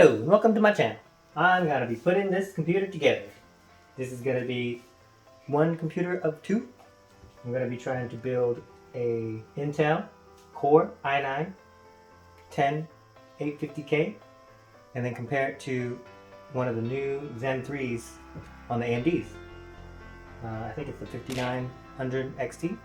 Hello and welcome to my channel. I'm going to be putting this computer together. This is going to be one computer of two. I'm going to be trying to build a Intel Core i9-10850K and then compare it to one of the new Zen 3s on the AMDs. I think it's the 5900 XT.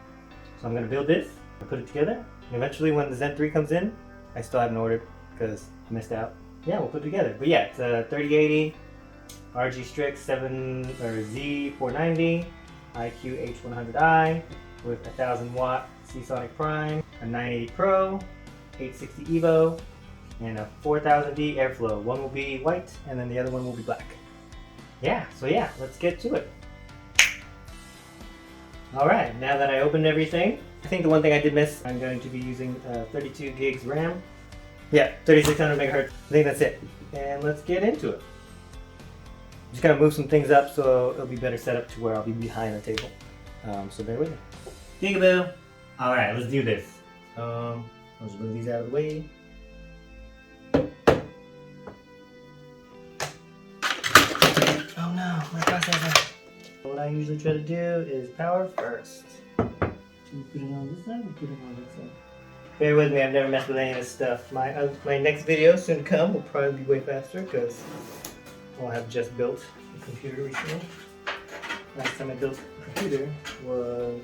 So I'm going to build this, put it together, and eventually when the Zen 3 comes in, I still haven't ordered because I missed out. Yeah, we'll put it together. But yeah, it's a 3080 RG STRIX Z490 iCUE H100i with 1000 watt Seasonic Prime, a 980 Pro, 860 Evo, and a 4000D airflow. One will be white and then the other one will be black. Yeah, so yeah, let's get to it. Alright, now that I opened everything, I think the one thing I did miss, I'm going to be using 32 gigs RAM. Yeah, 3600 megahertz. I think that's it. And let's get into it. Just gotta move some things up so it'll be better set up to where I'll be behind the table. So bear with me. Peekaboo! Alright, let's do this. I'll just move these out of the way. Oh no, my processor. What I usually try to do is power first. Should we put it on this side or put it on this side? Bear with me, I've never messed with any of this stuff. My next video, soon to come, will probably be way faster because I'll have just built a computer recently. Last time I built a computer was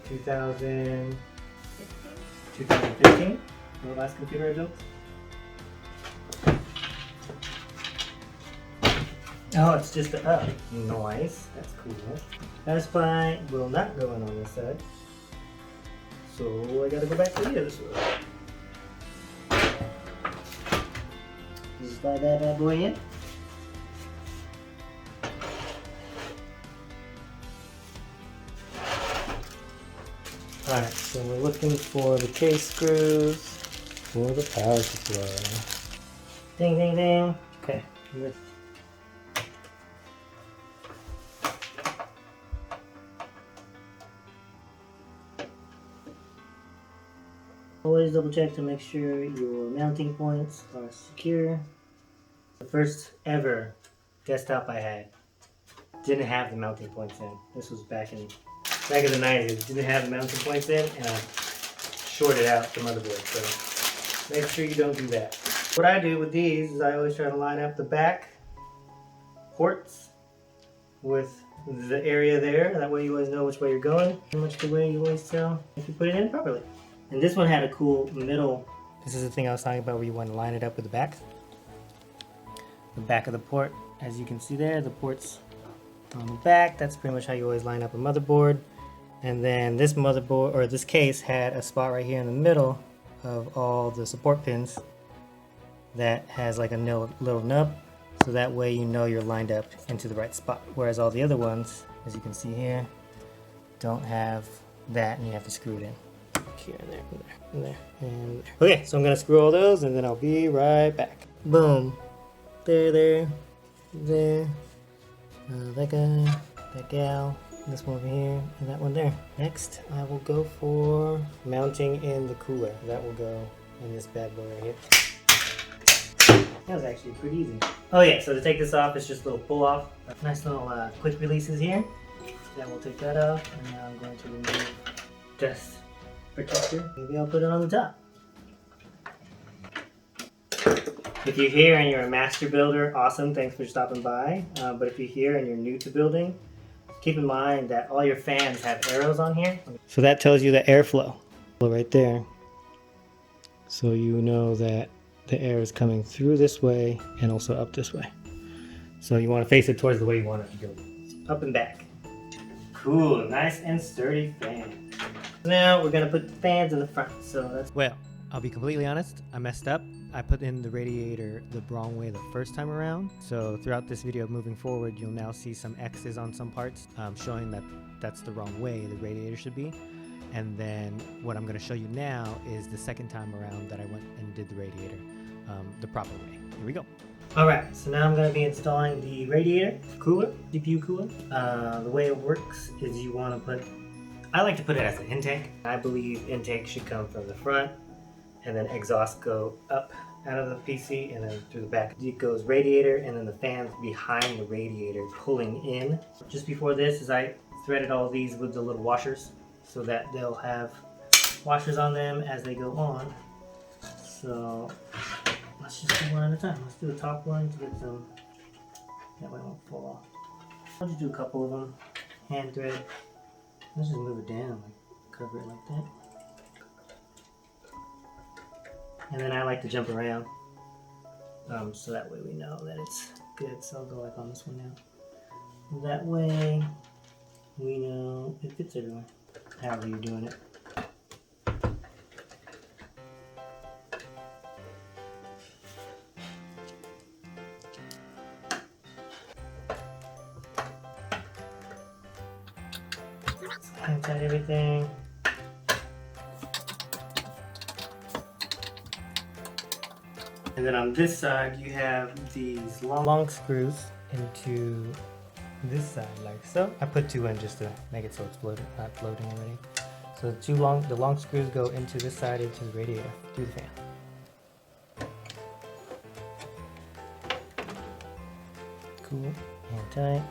2015, the last computer I built. Oh, it's just a up. Nice, that's cool. Satisfy will not go in on this side. So I gotta go back to the other side. Just slide that bad boy in. Alright, so we're looking for the case screws for the power supply. Ding ding ding. Okay. Always double check to make sure your mounting points are secure. The first ever desktop I had didn't have the mounting points in. This was back in the 90s. It didn't have the mounting points in and I shorted out the motherboard. So make sure you don't do that. What I do with these is I always try to line up the back ports with the area there. That way you always know which way you're going. Pretty much the way you always tell if you put it in properly. And this one had a cool middle. This is the thing I was talking about where you want to line it up with the back. The back of the port, as you can see there, the ports on the back. That's pretty much how you always line up a motherboard. And then this motherboard, or this case, had a spot right here in the middle of all the support pins that has like a little nub. So that way you know you're lined up into the right spot. Whereas all the other ones, as you can see here, don't have that and you have to screw it in. Here and there, and there, and there. Okay, so I'm gonna screw all those and then I'll be right back. Boom. There. That guy, that gal, this one over here, and that one there. Next, I will go for mounting in the cooler. That will go in this bad boy right here. That was actually pretty easy. Oh yeah, so to take this off, it's just a little pull off. Nice little quick releases here. Then we'll take that off, and now I'm going to remove dust protector. Maybe I'll put it on the top. If you're here and you're a master builder, awesome, thanks for stopping by. But if you're here and you're new to building, keep in mind that all your fans have arrows on here. So that tells you the airflow right there. So you know that the air is coming through this way and also up this way. So you want to face it towards the way you want it to go. Up and back. Cool, nice and sturdy fan. Now we're gonna put the fans in the front, so that's... Well, I'll be completely honest, I messed up. I put in the radiator the wrong way the first time around. So throughout this video moving forward, you'll now see some X's on some parts, showing that that's the wrong way the radiator should be. And then what I'm gonna show you now is the second time around that I went and did the radiator the proper way. Here we go. Alright, so now I'm going to be installing the radiator cooler, GPU cooler. The way it works is you want to put... I like to put it as an intake. I believe intake should come from the front and then exhaust go up out of the PC and then through the back. It goes radiator and then the fans behind the radiator pulling in. Just before this is I threaded all these with the little washers so that they'll have washers on them as they go on. So let's just do one at a time. Let's do the top one to get some, that way it won't fall off. I'll just do a couple of them, hand thread. Let's just move it down, like cover it like that. And then I like to jump around, so that way we know that it's good. So I'll go like on this one now. That way we know it fits everywhere, however you're doing it. Hand tight everything. And then on this side, you have these long screws into this side, like so. I put 2 in just to make it so it's floating, not floating already. So the long screws go into this side, into the radiator, through the fan. Cool, hand tight.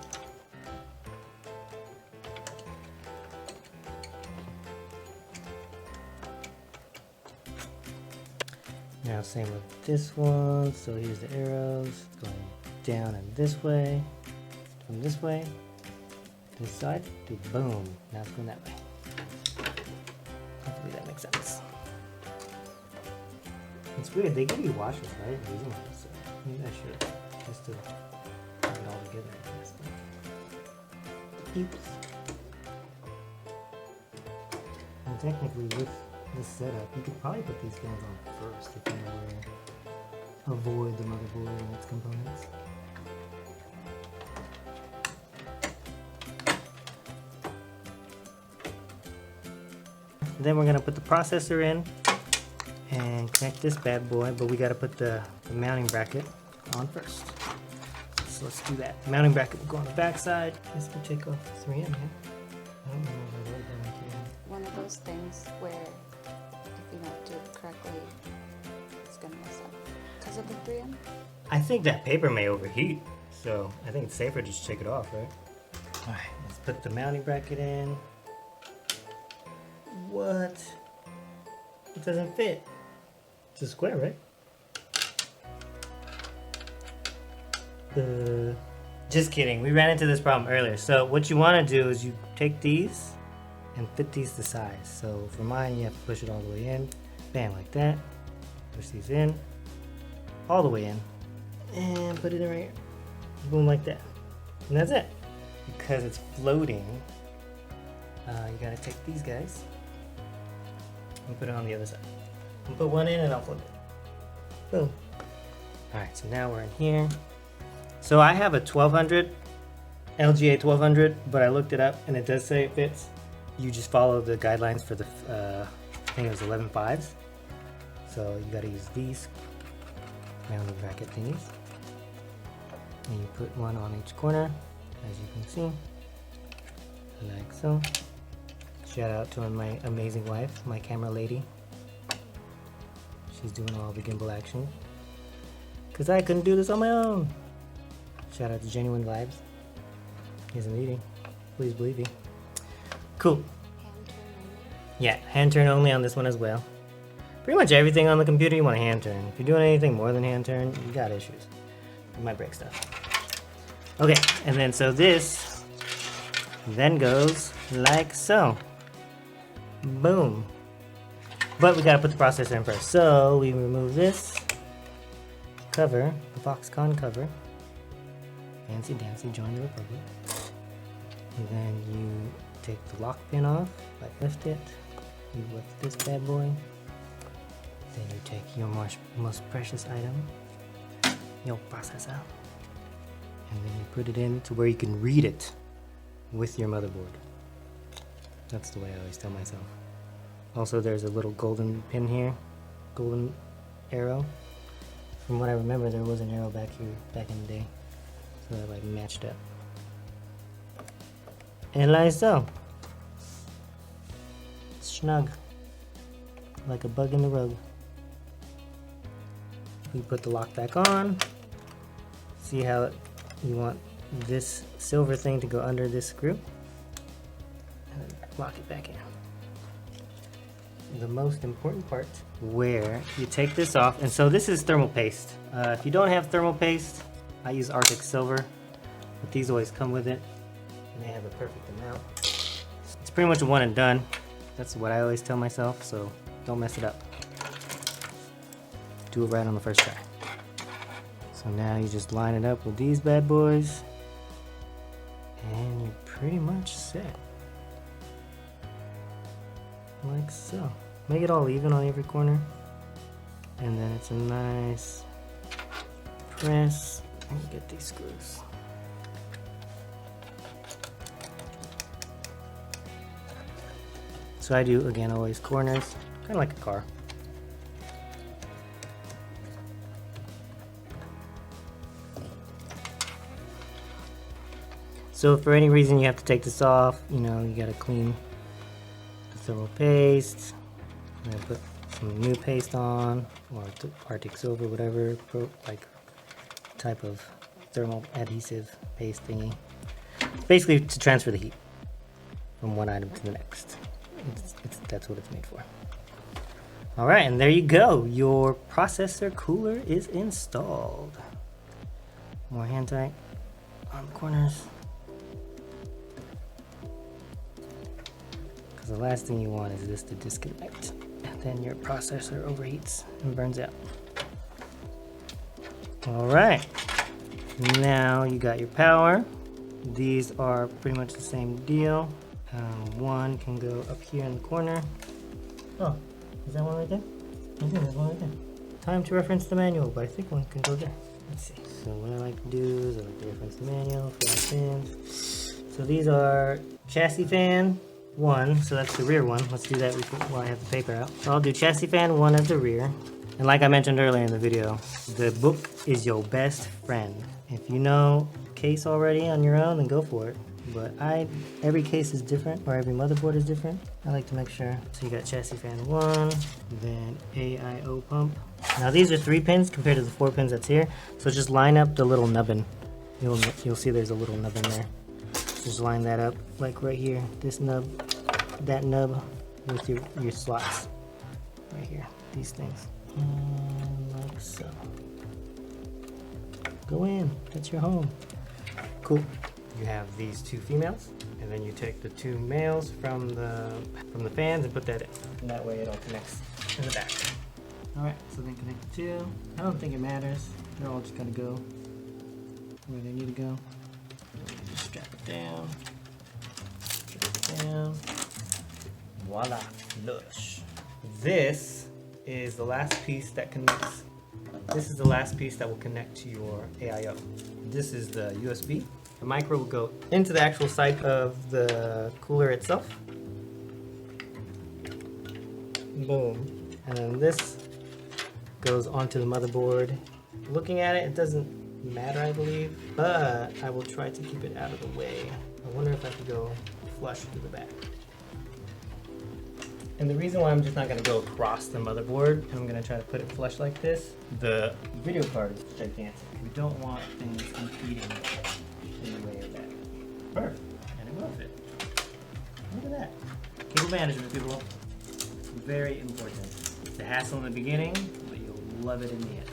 Now same with this one, so here's the arrows going down and this way, from this way, this side, to boom, now it's going that way. Hopefully that makes sense. It's weird, they give you washers, right? So maybe I should, just to put it all together, I guess. Oops. And technically with this setup, you could probably put these fans on first if you know where to avoid the motherboard and its components. Then we're going to put the processor in and connect this bad boy, but we got to put the mounting bracket on first. So let's do that. The mounting bracket will go on the back side. I guess we'll take off 3M here. I don't know if I wrote that on here. One of those things where if you don't do it correctly, it's gonna mess up. Because of the 3M? I think that paper may overheat, so I think it's safer to just take it off, right? Alright, let's put the mounting bracket in. What? It doesn't fit. It's a square, right? Just kidding, we ran into this problem earlier. So what you want to do is you take these and fit these to size. So for mine, you have to push it all the way in. Bam, like that. Push these in. All the way in. And put it in right here. Boom, like that. And that's it. Because it's floating, you gotta take these guys and put it on the other side. I'll put one in and I'll flip it. Boom. Alright, so now we're in here. So I have a 1200, LGA 1200, but I looked it up and it does say it fits. You just follow the guidelines for the, I think it was 11.5s. So you gotta use these mounting bracket thingies. And you put one on each corner, as you can see, like so. Shout out to my amazing wife, my camera lady. She's doing all the gimbal action. Cause I couldn't do this on my own. Shout out to Genuine Vibes. He isn't eating. Please believe me. Cool. Yeah, hand turn only on this one as well. Pretty much everything on the computer you want to hand turn. If you're doing anything more than hand turn, you got issues. You might break stuff. Okay, and then so this then goes like so. Boom. But we gotta put the processor in first. So we remove this cover, the Foxconn cover. Fancy dancy, join the Republic. And then you take the lock pin off, like lift it. You lift this bad boy. Then you take your most precious item, your processor. And then you put it in to where you can read it with your motherboard. That's the way I always tell myself. Also, there's a little golden pin here, golden arrow. From what I remember, there was an arrow back here, back in the day. So that like matched up. And like so. Snug. Like a bug in the rug. you put the lock back on. See how you want this silver thing to go under this screw, and then lock it back in. The most important part, where you take this off, and so this is thermal paste. If you don't have thermal paste, I use RTX silver, but these always come with it, and they have a perfect amount. It's pretty much a one and done. That's what I always tell myself, so don't mess it up. Do it right on the first try. So now you just line it up with these bad boys, and you're pretty much set. Like so. Make it all even on every corner, and then it's a nice press, and get these screws. So I do, again, always corners, kind of like a car. So if for any reason you have to take this off, you know, you gotta clean the thermal paste, and then put some new paste on, or Arctic Silver, whatever, like type of thermal adhesive paste thingy. Basically to transfer the heat from one item to the next. That's what it's made for. Alright, and there you go. Your processor cooler is installed. More hand tight on the corners. Because the last thing you want is this to disconnect. And then your processor overheats and burns out. Alright. Now you got your power. These are pretty much the same deal. One can go up here in the corner. Oh, is that one right there? I think there's one right there. Time to reference the manual, but I think one can go there. Let's see. So what I like to do is I like to reference the manual for our fans. So these are chassis fan 1, so that's the rear one. Let's do that while I have the paper out. So I'll do chassis fan 1 as the rear. And like I mentioned earlier in the video, the book is your best friend. If you know case already on your own, then go for it. But every case is different, or every motherboard is different. I like to make sure. So you got chassis fan 1, then AIO pump. Now these are 3 pins compared to the 4 pins that's here. So just line up the little nubbin. You'll see there's a little nubbin there. Just line that up, like right here. This nub, that nub, with your slots. Right here, these things. And like so. Go in, that's your home. Cool. You have these 2 females, and then you take the 2 males from the fans and put that in. And that way it all connects in the back. Alright, so then connect the 2. I don't think it matters. They're all just gonna go where they need to go. Just strap it down. Strap it down. Voila. Lush. This is the last piece that connects. This is the last piece that will connect to your AIO. This is the USB. The micro will go into the actual side of the cooler itself. Boom. And then this goes onto the motherboard. Looking at it, it doesn't matter, I believe, but I will try to keep it out of the way. I wonder if I could go flush through the back. And the reason why I'm just not going to go across the motherboard, and I'm going to try to put it flush like this, the video card is gigantic. We don't want things impeding in the way of that. Perfect. And it will fit. Look at that. Cable management, people. Very important. It's a hassle in the beginning, but you'll love it in the end.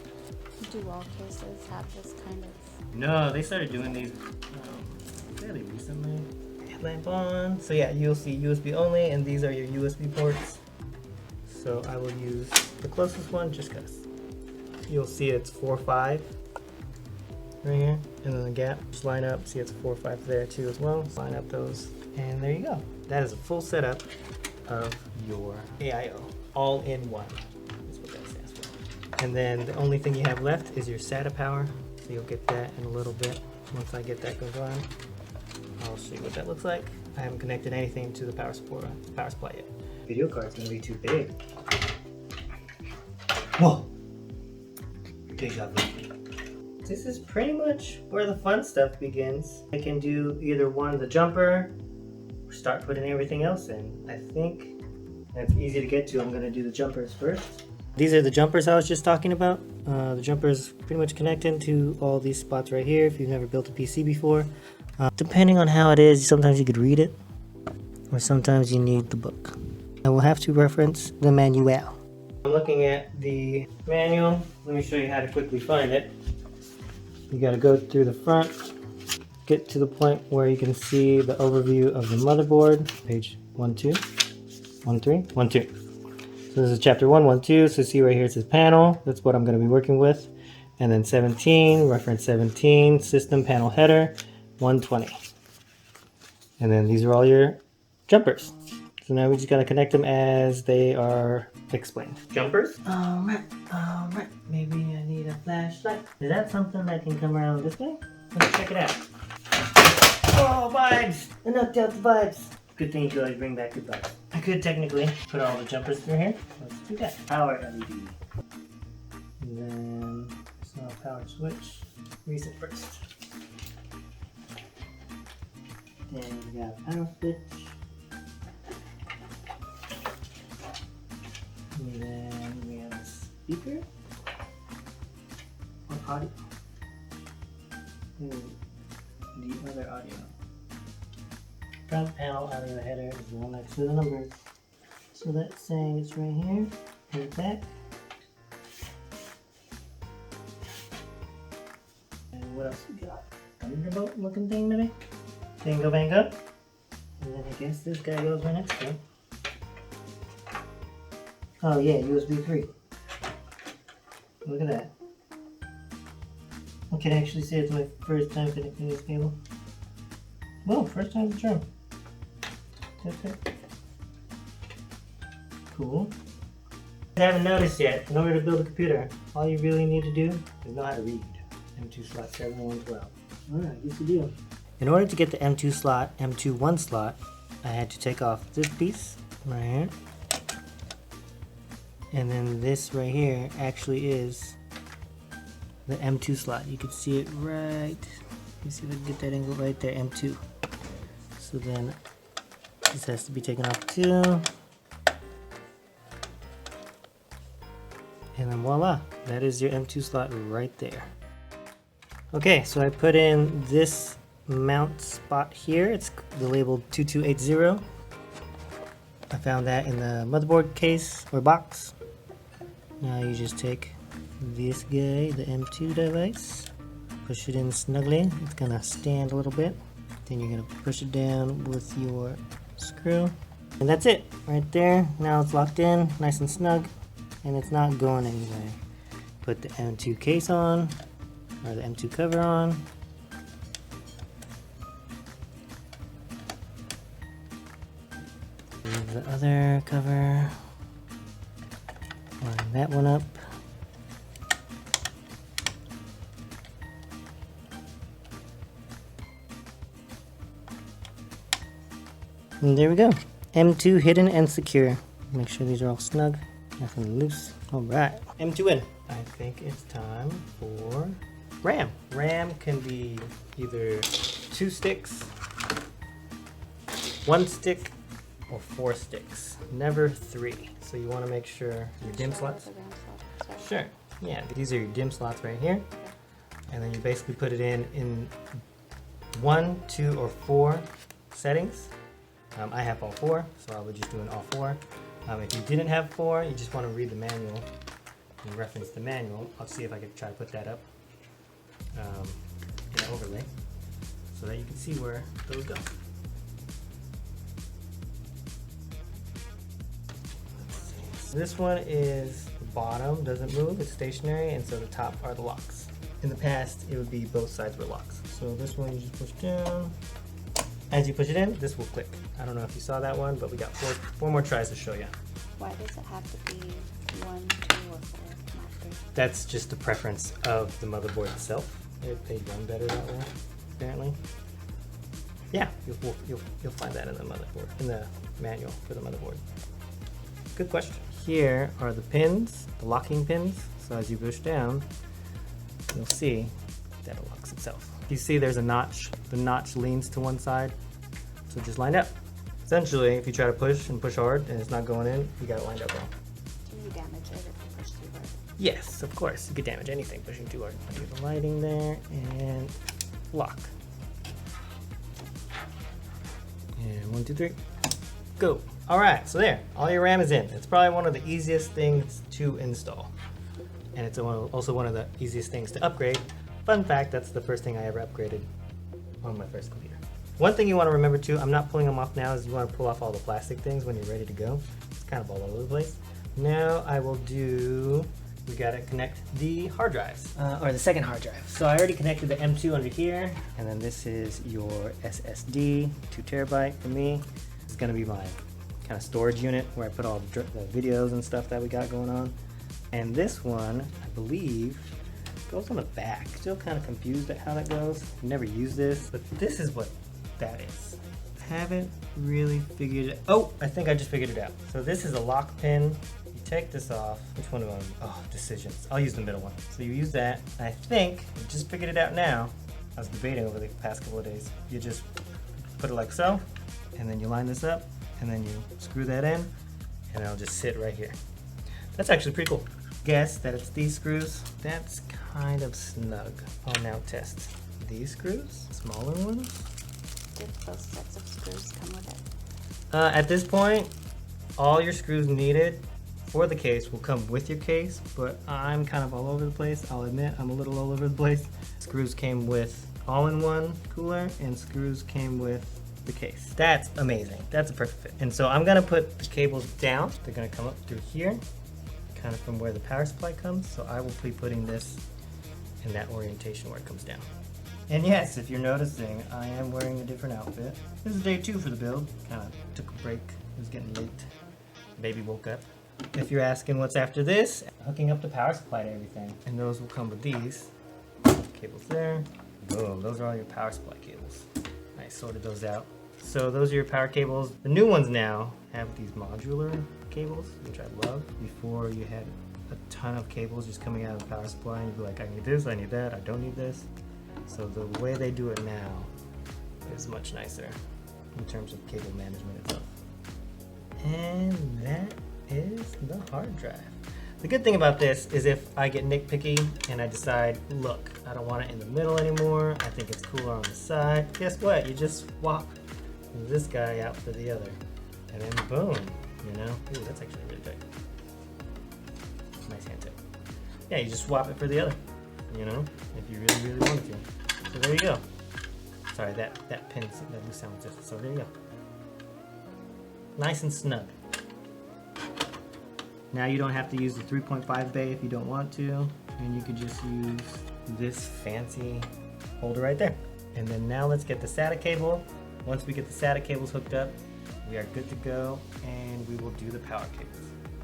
Do all cases have this kind of... No, they started doing these fairly recently. Headlamp on. So yeah, you'll see USB only, and these are your USB ports. So I will use the closest one just because. You'll see it's 4.5 right here, and then the gap. Just line up, see it's 4.5 there too as well. Line up those, and there you go. That is a full setup of your AIO, all in one. That's what that stands for. And then the only thing you have left is your SATA power. So you'll get that in a little bit. Once I get that going on, I'll show you what that looks like. I haven't connected anything to the power supply yet. Video card's gonna be too big. Whoa! Deja vu. This is pretty much where the fun stuff begins. I can do either the jumper, or start putting everything else in. I think that's easy to get to. I'm gonna do the jumpers first. These are the jumpers I was just talking about. The jumper is pretty much connected to all these spots right here if you've never built a PC before. Depending on how it is, sometimes you could read it, or sometimes you need the book. I will have to reference the manual. I'm looking at the manual. Let me show you how to quickly find it. You gotta go through the front, get to the point where you can see the overview of the motherboard, page 12, 13, 12. So this is chapter 112, so see right here it says panel, that's what I'm gonna be working with. And then 17, reference 17, system panel header, 120. And then these are all your jumpers. So now we just gotta connect them as they are explained. Jumpers? Alright. Maybe I need a flashlight. Is that something that can come around this way? Let's check it out. Oh, vibes! I knocked out the vibes. Good thing you could always bring back good vibes. I could technically put all the jumpers through here. Let's do that. Power LED. And then small power switch. Reset first. Then we got power switch. And then we have a speaker. Or audio. And the other audio. Front panel audio header is the one next to the numbers. So that's saying it's right here. Here's that. And what else we got? Thunderbolt looking thing maybe? Bingo bango. And then I guess this guy goes right next to it. Oh yeah, USB 3. Look at that. I can actually say it's my first time connecting this cable. Well, first time's a charm. Okay. Cool. I haven't noticed yet, in order to build a computer, all you really need to do is know how to read. M2 slot 7112. Alright, good to do. In order to get the M2 slot, M2 slot, I had to take off this piece right here. And then this right here actually is the M2 slot. You can see it right. Let me see if I can get that angle right there, M2. So then this has to be taken off too. And then voila, that is your M2 slot right there. Okay, so I put in this mount spot here. It's the label 2280. I found that in the motherboard case or box. Now you just take this guy, the M2 device, push it in snugly. It's gonna stand a little bit. Then you're gonna push it down with your screw. And that's it, right there. Now it's locked in, nice and snug, and it's not going anywhere. Put the M2 case on, or the M2 cover on. Leave the other cover. Line that one up. And there we go. M2 hidden and secure. Make sure these are all snug, nothing loose. Alright, M2 in. I think it's time for RAM. RAM can be either 2 sticks, 1 stick, or 4 sticks. Never 3. So you want to make sure your DIMM slots. Sure. Yeah, these are your DIMM slots right here. And then you basically put it in 1, 2, or 4 settings. I have all 4, so I would just do an all 4. If you didn't have 4, you just want to read the manual and reference the manual. I'll see if I can try to put that up in an overlay so that you can see where those go. This one is the bottom, doesn't move, it's stationary, and so the top are the locks. In the past, it would be both sides were locks. So this one you just push down. As you push it in, this will click. I don't know if you saw that one, but we got four more tries to show you. Why does it have to be 1, 2, or 4, not 3? That's just the preference of the motherboard itself. They run better that way, apparently. Yeah, you'll find that in the motherboard, in the manual for the motherboard. Good question. Here are the pins, the locking pins. So as you push down, you'll see that it locks itself. You see there's a notch. The notch leans to one side, so just line up. Essentially, if you try to push and push hard and it's not going in, you got it lined up wrong. Do you damage it if you push too hard? Yes, of course, you could damage anything pushing too hard. Do the lighting there, and lock. And 1, 2, 3, go. All right, so there, all your RAM is in. It's probably one of the easiest things to install. And it's also one of the easiest things to upgrade. Fun fact, that's the first thing I ever upgraded on my first computer. One thing you want to remember too, I'm not pulling them off now, is you want to pull off all the plastic things when you're ready to go. It's kind of all over the place. Now I will do, we gotta connect the hard drives, or the second hard drive. So I already connected the M2 under here, and then this is your SSD, 2 terabyte for me. It's gonna be my kind of storage unit where I put all the videos and stuff that we got going on. And this one, I believe, goes on the back. Still kind of confused at how that goes. Never used this, but this is what that is. Haven't really figured it. Oh, I think I just figured it out. So this is a lock pin. You take this off. Which one do I? Oh, decisions. I'll use the middle one. So you use that. I think I just figured it out now. I was debating over the past couple of days. You just put it like so, and then you line this up, and then you screw that in, and it'll just sit right here. That's actually pretty cool. Guess that it's these screws. That's kind of snug. I'll now test these screws, smaller ones. Did both sets of screws come with it? At this point, all your screws needed for the case will come with your case, but I'm kind of all over the place. I'll admit I'm a little all over the place. Screws came with all-in-one cooler, and screws came with the case. That's amazing. That's a perfect fit. And so I'm gonna put the cables down. They're gonna come up through here, kind of from where the power supply comes. So I will be putting this in that orientation where it comes down. And yes, if you're noticing, I am wearing a different outfit. This is day 2 for the build. Kind of took a break. It was getting late. Baby woke up. If you're asking what's after this, hooking up the power supply to everything. And those will come with these cables there. Boom, those are all your power supply cables. I sorted those out. So those are your power cables. The new ones now have these modular cables, which I love. Before you had a ton of cables just coming out of the power supply, and you'd be like, I need this, I need that, I don't need this. So the way they do it now is much nicer in terms of cable management itself. And that is the hard drive. The good thing about this is if I get nitpicky and I decide, look, I don't want it in the middle anymore, I think it's cooler on the side, guess what? You just swap this guy out for the other. And then boom, you know? Ooh, that's actually really tight. Nice hand tip. Yeah, you just swap it for the other, you know? If you really, really wanted to. So there you go. Sorry, that pin, that loose sound just, so there you go. Nice and snug. Now you don't have to use the 3.5 bay if you don't want to, and you could just use this fancy holder right there. And then now let's get the SATA cable. Once we get the SATA cables hooked up, we are good to go, and we will do the power cables.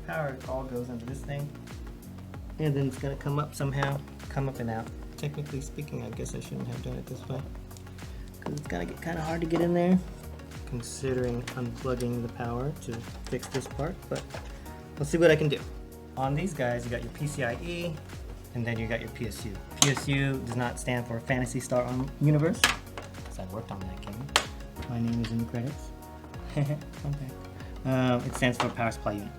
Power all goes into this thing, and then it's gonna come up somehow, come up and out. Technically speaking, I guess I shouldn't have done it this way, because it's gonna get kind of hard to get in there, considering unplugging the power to fix this part, but let's see what I can do. On these guys, you got your PCIe, and then you got your PSU. PSU does not stand for Phantasy Star Universe, because I worked on that game. My name is in the credits. Fun fact. It stands for Power Supply Unit.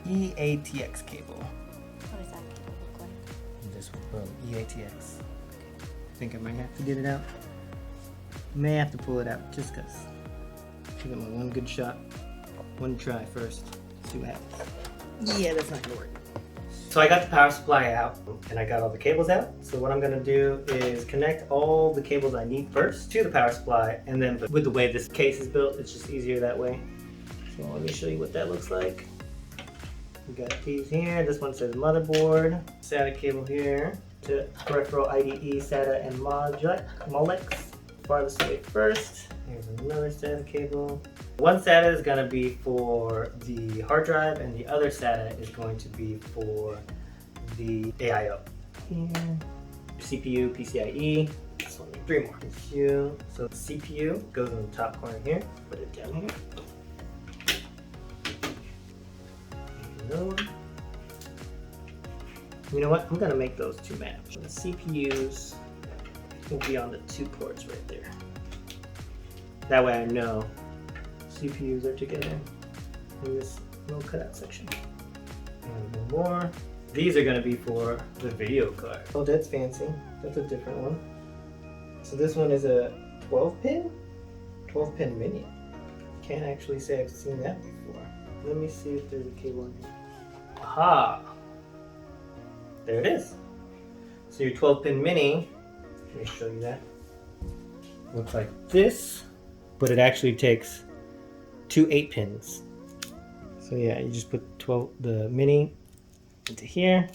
EATX cable. What does that cable look like? This one, boom, EATX. I think I might have to get it out. May have to pull it out just because. Give it my one good shot. One try first. See what happens. Yeah, that's not gonna work. So I got the power supply out and I got all the cables out. So what I'm gonna do is connect all the cables I need first to the power supply, and then with the way this case is built, it's just easier that way. So let me show you what that looks like. We got these here. This one says motherboard. SATA cable here to peripheral IDE, SATA, and Molex. Farthest away first. Here's another SATA cable. One SATA is going to be for the hard drive, and the other SATA is going to be for the AIO. Here, CPU, PCIe. This one, 3 more. CPU. So the CPU goes in the top corner here. Put it down here. Another one. You know what? I'm going to make those 2 match. The CPUs will be on the 2 ports right there. That way I know CPUs are together in this little cutout section. And one more. these are going to be for the video card. Oh, that's fancy. That's a different one. So this one is a 12-pin? 12-pin mini. Can't actually say I've seen that before. Let me see if there's a cable in here. Aha! There it is. So your 12-pin mini, let me show you that. Looks like this, but it actually takes 2 8-pins. So yeah, you just put the mini into here,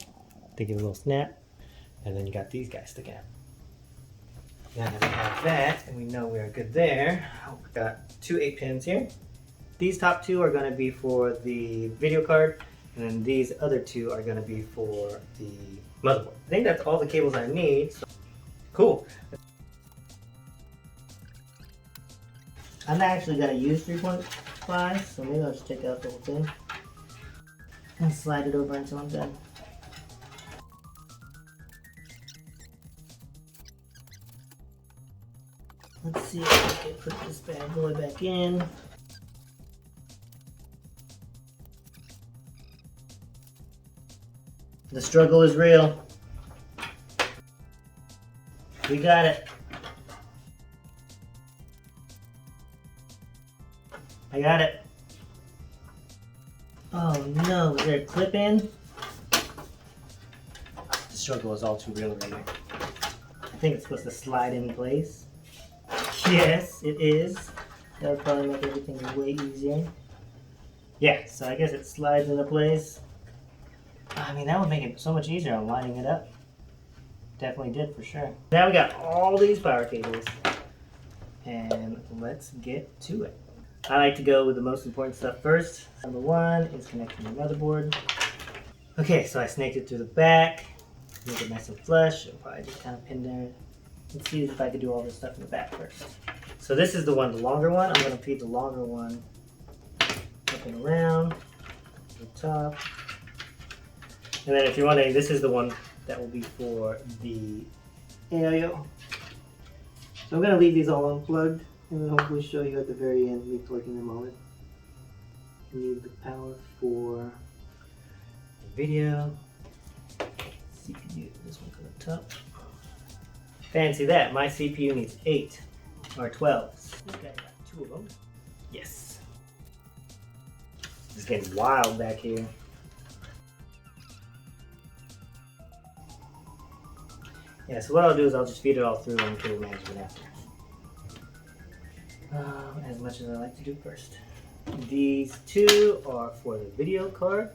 they give it a little snap, and then you got these guys sticking out. Now that we have that, and we know we are good there, we've got 2 8-pins here. These top 2 are going to be for the video card, and then these other 2 are going to be for the motherboard. I think that's all the cables I need. So cool. I'm not actually going to use 3.5, so maybe I'll just take out the whole thing and slide it over until I'm done. Let's see if I can put this bad boy back in. The struggle is real. We got it. I got it. Oh no, is there a clip in? The struggle is all too real right here. I think it's supposed to slide in place. Yes, it is. That would probably make everything way easier. Yeah, so I guess it slides into place. I mean, that would make it so much easier on lining it up. Definitely did for sure. Now we got all these power cables. And let's get to it. I like to go with the most important stuff first. Number 1 is connecting the motherboard. Okay, so I snaked it through the back. Make it nice and flush. It'll probably just kind of pin there. Let's see if I could do all this stuff in the back first. So this is the one, the longer one. I'm going to feed the longer one up and around the top. And then if you're wondering, this is the one that will be for the AIO. So I'm going to leave these all unplugged and then hopefully show you at the very end me plugging them all in. You need the power for the video, CPU, this one on the top. Fancy that, my CPU needs 8 or 12. Okay, I got 2 of them. Yes. It's getting wild back here. Yeah, so what I'll do is I'll just feed it all through and cable manage it after. As much as I like to do first. These 2 are for the video card.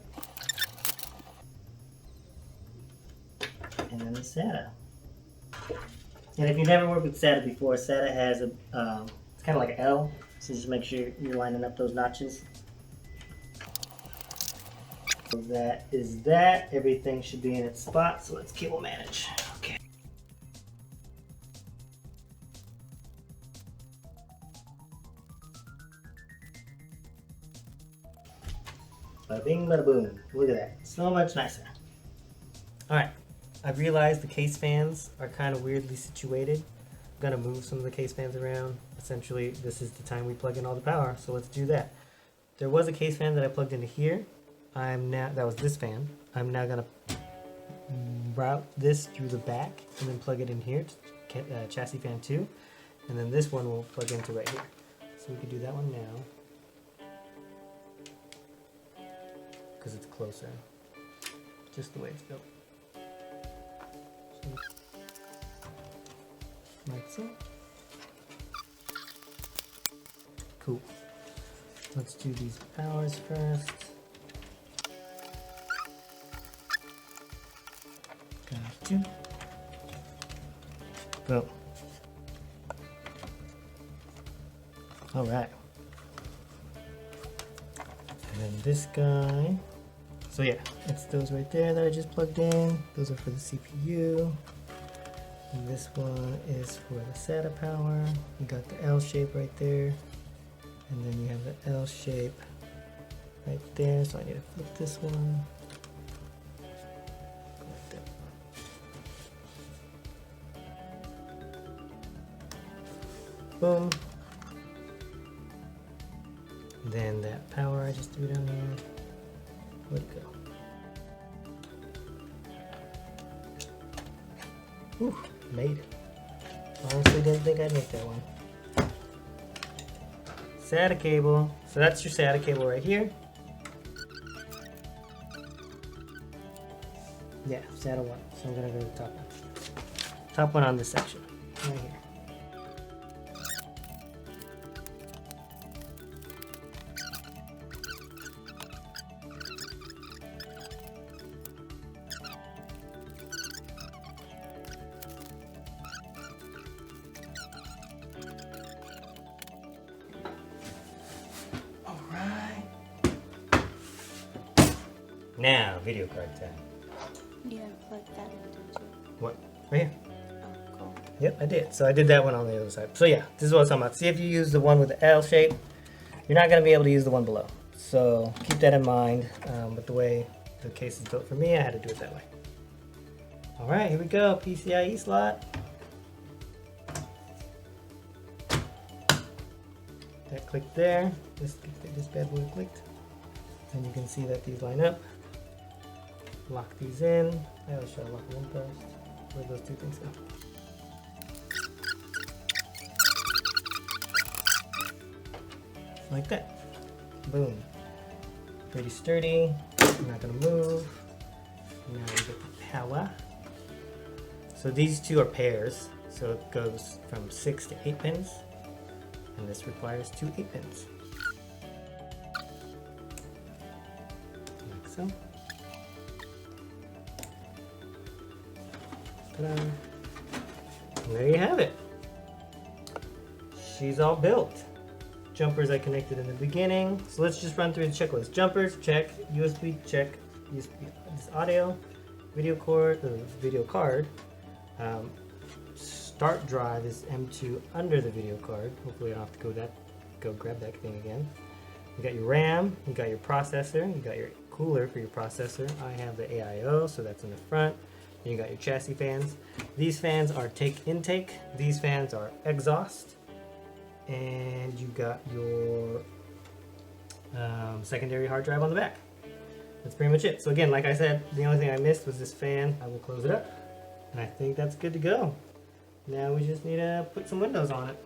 And then the SATA. And if you've never worked with SATA before, SATA has a, it's kind of like an L. So just make sure you're lining up those notches. So that is that. Everything should be in its spot. So let's cable manage. Okay. Bada bing, bada boom. Look at that. So much nicer. Alright. I've realized the case fans are kind of weirdly situated. I'm going to move some of the case fans around. Essentially, this is the time we plug in all the power, so let's do that. There was a case fan that I plugged into here. That was this fan. I'm now going to route this through the back and then plug it in here to chassis fan 2. And then this one will plug into right here. So we can do that one now. Because it's closer. Just the way it's built. Like so. Cool. Let's do these powers first. Got 2. Go. Alright. And then this guy. So yeah, it's those right there that I just plugged in. Those are for the CPU. And this one is for the SATA power. You got the L shape right there. And then you have the L shape right there. So I need to flip this one. Go like that. Boom. Then that power I just threw down here. Where'd it go? Ooh, made it. Honestly, didn't think I'd make that one. SATA cable. So that's your SATA cable right here. Yeah, SATA 1. So I'm gonna go to the top one. Top one on this section, right here. Now, video card time. You didn't plug that in, did you? What? Right here. Oh, cool. Yep, I did. So I did that one on the other side. So yeah, this is what I'm talking about. See, if you use the one with the L shape, you're not going to be able to use the one below. So keep that in mind. But the way the case is built for me, I had to do it that way. All right, here we go. PCIe slot. That clicked there. This bad boy clicked. And you can see that these line up. Lock these in. I always try to lock them in first. Where those two things go? Like that. Boom. Pretty sturdy. Not gonna move. Now we get the power. So these two are pairs. So it goes from 6 to 8 pins. And this requires 2 8 pins. Like so. Ta-da. And there you have it. She's all built. Jumpers I connected in the beginning. So let's just run through the checklist. Jumpers, check. USB, check. USB, this audio, video card. Start drive is M2 under the video card. Hopefully I don't have to go grab that thing again. You got your RAM, you got your processor, you got your cooler for your processor. I have the AIO, so that's in the front. Then you got your chassis fans. These fans are intake. These fans are exhaust. And you got your secondary hard drive on the back. That's pretty much it. So again, like I said, the only thing I missed was this fan. I will close it up. And I think that's good to go. Now we just need to put some windows on it.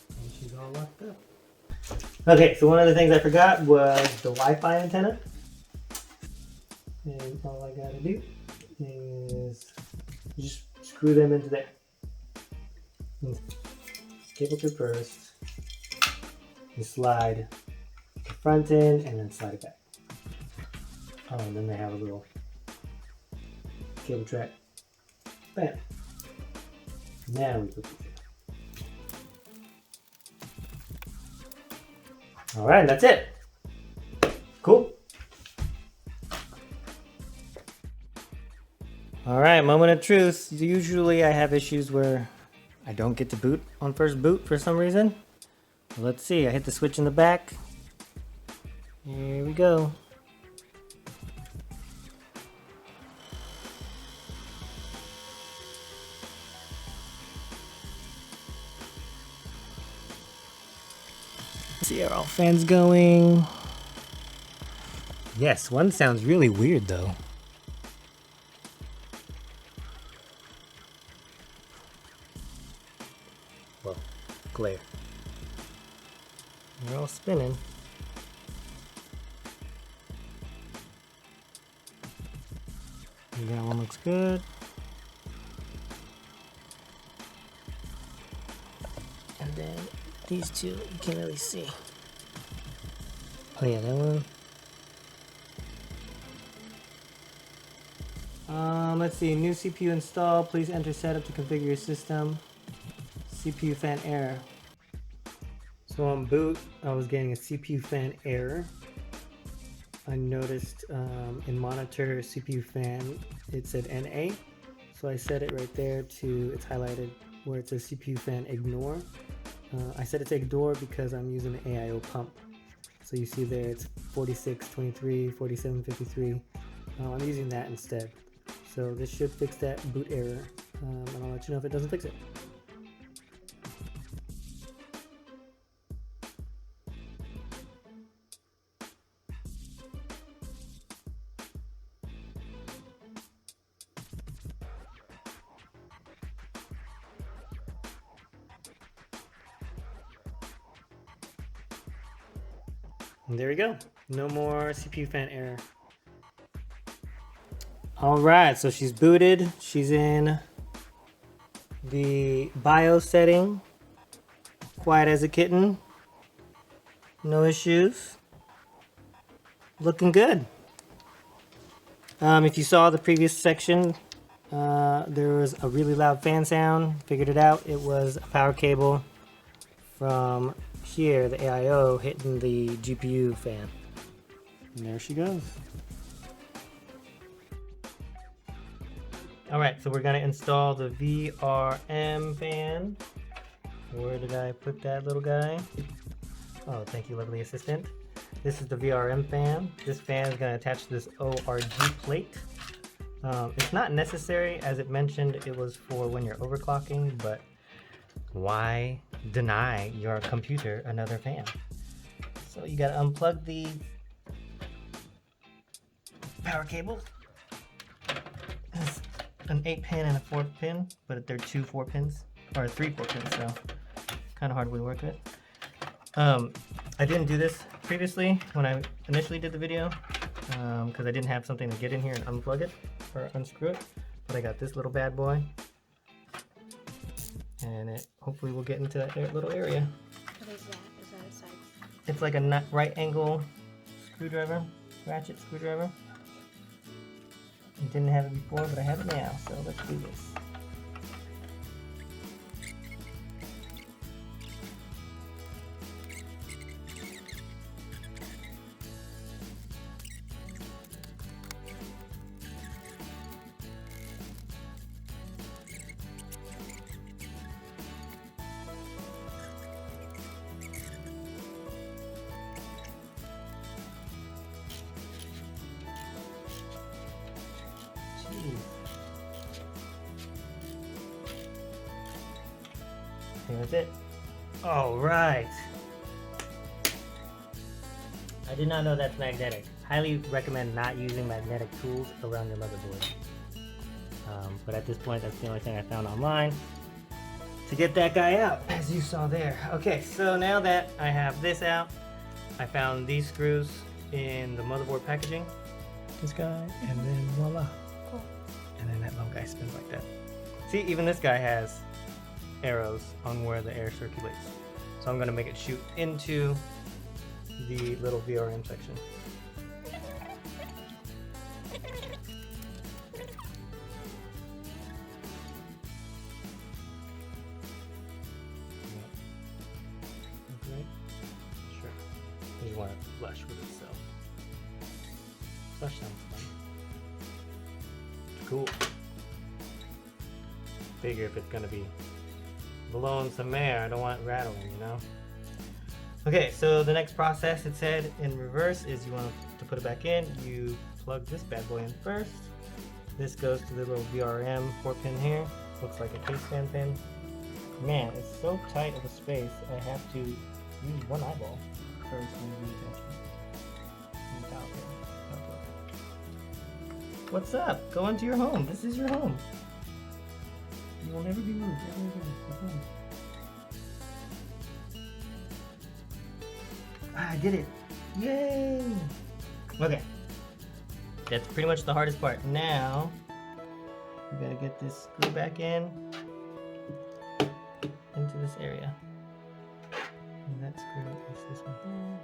And she's all locked up. Okay, so one of the things I forgot was the Wi-Fi antenna. And all I gotta do is just screw them into there. Cable through first. You slide the front end and then slide it back. Oh, and then they have a little cable track. Bam. Now we put these in. All right, that's it. Cool. All right, moment of truth. Usually I have issues where I don't get to boot on first boot for some reason. Well, let's see, I hit the switch in the back. Here we go. Let's see, are all fans going? Yes, one sounds really weird though. Well, glare. They're all spinning. That one looks good. And then these two, you can't really see. Oh yeah, that one. Let's see, new CPU installed. Please enter setup to configure your system. CPU fan error. So on boot, I was getting a CPU fan error. I noticed in monitor CPU fan, it said NA. So I set it right there to, it's highlighted where it says CPU fan ignore. I set it to ignore because I'm using the AIO pump. So you see there it's 4623, 4753. I'm using that instead. So this should fix that boot error. And I'll let you know if it doesn't fix it. And there we go. No more CPU fan error. All right, so she's booted. She's in the BIOS setting. Quiet as a kitten. No issues. Looking good. If you saw the previous section, there was a really loud fan sound. Figured it out. It was a power cable from here, the AIO, hitting the GPU fan. And there she goes. Alright, so we're going to install the VRM fan. Where did I put that little guy? Oh, thank you, lovely assistant. This is the VRM fan. This fan is going to attach to this ORG plate. It's not necessary, as it mentioned it was for when you're overclocking, but why deny your computer another fan? So you got to unplug the power cable. It's an 8-pin and a 4-pin, but they're 2 4-pins, or 3 4-pins, so kind of hard to work with. I didn't do this previously when I initially did the video, because I didn't have something to get in here and unplug it or unscrew it, but I got this little bad boy, and it hopefully will get into that little area. What is that? Is that a side? It's like a right angle screwdriver, ratchet screwdriver. I didn't have it before, but I have it now, so let's do this. And that's it. All right. I did not know that's magnetic. Highly recommend not using magnetic tools around your motherboard. But at this point, that's the only thing I found online to get that guy out, as you saw there. Okay, so now that I have this out, I found these screws in the motherboard packaging. This guy, and then voila. Cool. And then that little guy spins like that. See, even this guy has arrows on where the air circulates. So I'm going to make it shoot into the little VRM section. Okay. Sure. You just want to flush with itself. Flush sounds fun. Cool. Figure if it's going to be blowing some air, I don't want it rattling, you know? Okay, so the next process, it said in reverse, is you want to put it back in. You plug this bad boy in first. This goes to the little VRM 4-pin here. Looks like a case fan pin. Man, it's so tight of a space, I have to use one eyeball first when you need attention. What's up? Go into your home. This is your home. You will never be moved. I did it. Yay! Okay. That's pretty much the hardest part. Now, we gotta get this screw back in into this area. And that screw is this one here.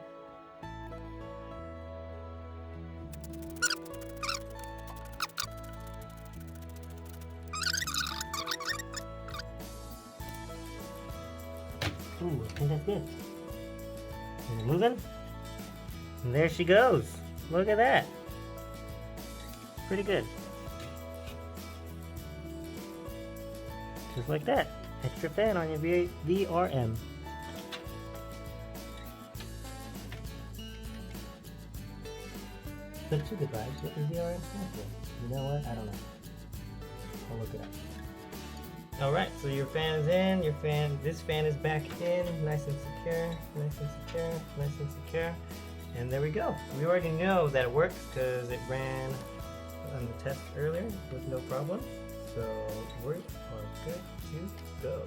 Ooh, I think that's good. Is it moving? And there she goes. Look at that. Pretty good. Just like that. Extra fan on your VRM. But two good vibes. What does VRM stand for? You know what? I don't know. I'll look it up. Alright, so your fan is in, this fan is back in, nice and secure, nice and secure, nice and secure. And there we go. We already know that it works because it ran on the test earlier with no problem. So we are good to go.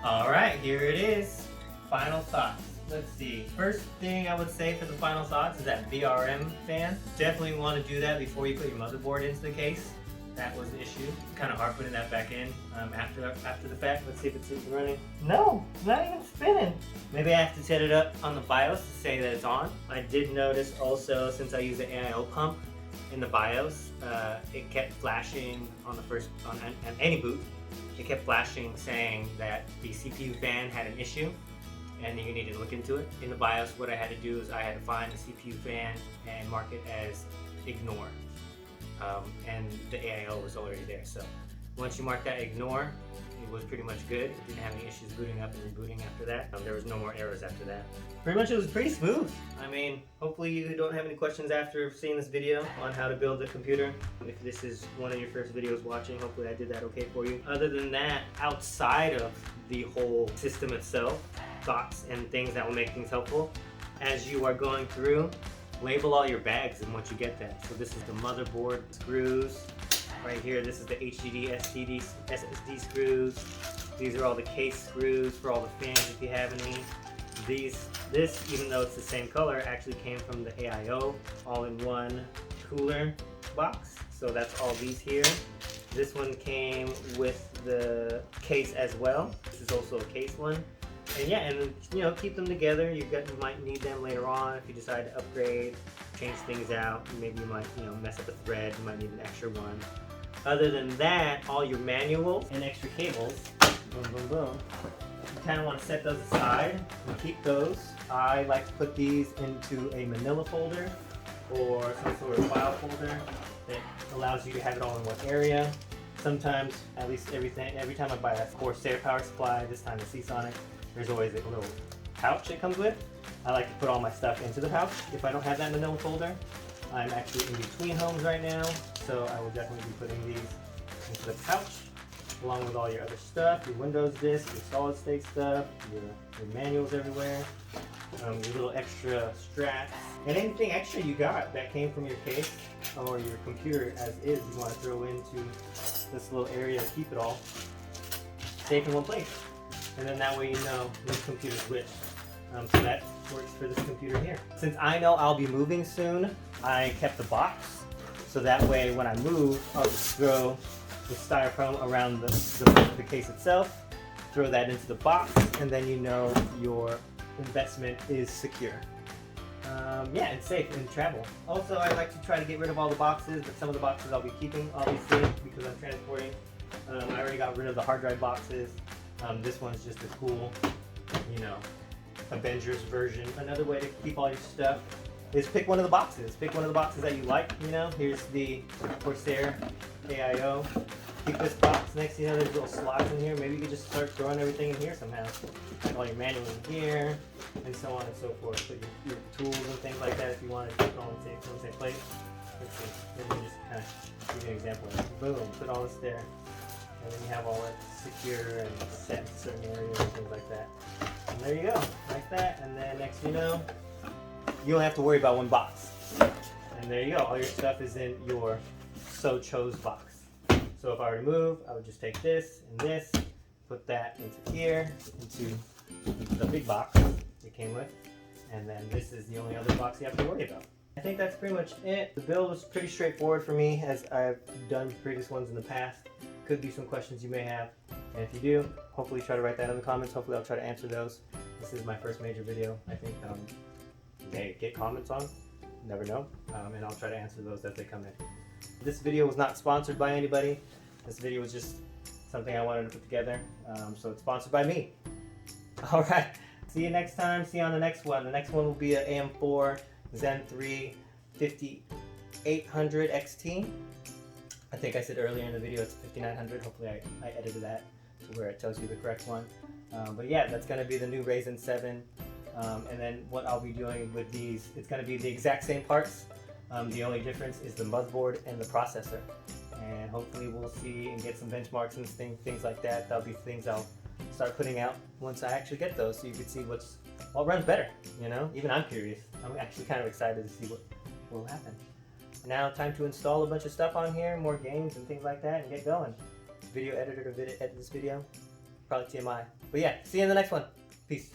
Alright, here it is. final thoughts. Let's see. First thing I would say for the final thoughts is that VRM fan. Definitely want to do that before you put your motherboard into the case. That was the issue. Kind of hard putting that back in after the fact. Let's see if it's even running. No, not even spinning. Maybe I have to set it up on the BIOS to say that it's on. I did notice also, since I use the AIO pump in the BIOS, it kept flashing on any boot. It kept flashing saying that the CPU fan had an issue and you needed to look into it. In the BIOS, what I had to do is I had to find the CPU fan and mark it as ignore. And the AIO was already there. So once you mark that ignore, it was pretty much good. It didn't have any issues booting up and rebooting after that. There was no more errors after that. Pretty much it was pretty smooth. I mean, hopefully you don't have any questions after seeing this video on how to build a computer. If this is one of your first videos watching, hopefully I did that okay for you. Other than that, outside of the whole system itself, thoughts and things that will make things helpful, as you are going through, label all your bags and once you get them. So this is the motherboard screws. Right here, this is the HDD, SSD screws. These are all the case screws for all the fans if you have any. This, even though it's the same color, actually came from the AIO all-in-one cooler box. So that's all these here. This one came with the case as well. This is also a case one. And yeah, and you know, keep them together. You might need them later on if you decide to upgrade, change things out. Maybe you might, mess up a thread. You might need an extra one. Other than that, all your manuals and extra cables, boom, boom, boom. You kind of want to set those aside and keep those. I like to put these into a manila folder or some sort of file folder that allows you to have it all in one area. Sometimes, at least every time I buy a Corsair power supply, this time the Seasonic, there's always a little pouch it comes with. I like to put all my stuff into the pouch. If I don't have that manila folder, I'm actually in between homes right now, so I will definitely be putting these into the pouch, along with all your other stuff, your Windows disk, your solid state stuff, your manuals everywhere, your little extra straps, and anything extra you got that came from your case or your computer as is, you want to throw into this little area to keep it all safe in one place. And then that way you know which computer's which. So that works for this computer here. Since I know I'll be moving soon, I kept the box. So that way when I move, I'll just throw the styrofoam around the case itself, throw that into the box, and then you know your investment is secure. Yeah, it's safe in travel. Also, I like to try to get rid of all the boxes, but some of the boxes I'll be keeping, obviously, because I'm transporting. I already got rid of the hard drive boxes. This one's just a cool, Avengers version. Another way to keep all your stuff is pick one of the boxes. Pick one of the boxes that you like, Here's the Corsair AIO. Keep this box next to there's little slots in here. Maybe you could just start throwing everything in here somehow. Like all your manuals in here, and so on and so forth. Put your tools and things like that if you want to keep it all in the same place. Let's see. Let me just kind of give you an example. Boom, put all this there. And then you have all it secure and set in certain areas and things like that. And there you go, like that. And then next thing you know, you don't have to worry about one box. And there you go, all your stuff is in your so chose box. So if I were to move, I would just take this and this, put that into here, into the big box it came with. And then this is the only other box you have to worry about. I think that's pretty much it. The build was pretty straightforward for me, as I've done previous ones in the past. Could be some questions you may have, and if you do, hopefully try to write that in the comments. Hopefully I'll try to answer those. This is my first major video, I think. May get comments on, never know, and I'll try to answer those as they come in. This video was not sponsored by anybody. This video was just something I wanted to put together, so it's sponsored by me. Alright, see you next time, see you on the next one. The next one will be an AM4 Zen 3 5800 XT. I think I said earlier in the video it's 5900. Hopefully I edited that to where it tells you the correct one. But yeah, that's going to be the new Ryzen 7. And then what I'll be doing with these, it's going to be the exact same parts. The only difference is the motherboard and the processor. And hopefully we'll see and get some benchmarks and things like that. That'll be things I'll start putting out once I actually get those, so you can see what runs better. Even I'm curious. I'm actually kind of excited to see what will happen. Now time to install a bunch of stuff on here, more games and things like that, and get going. Video editor to edit this video, probably TMI. But yeah, see you in the next one. Peace.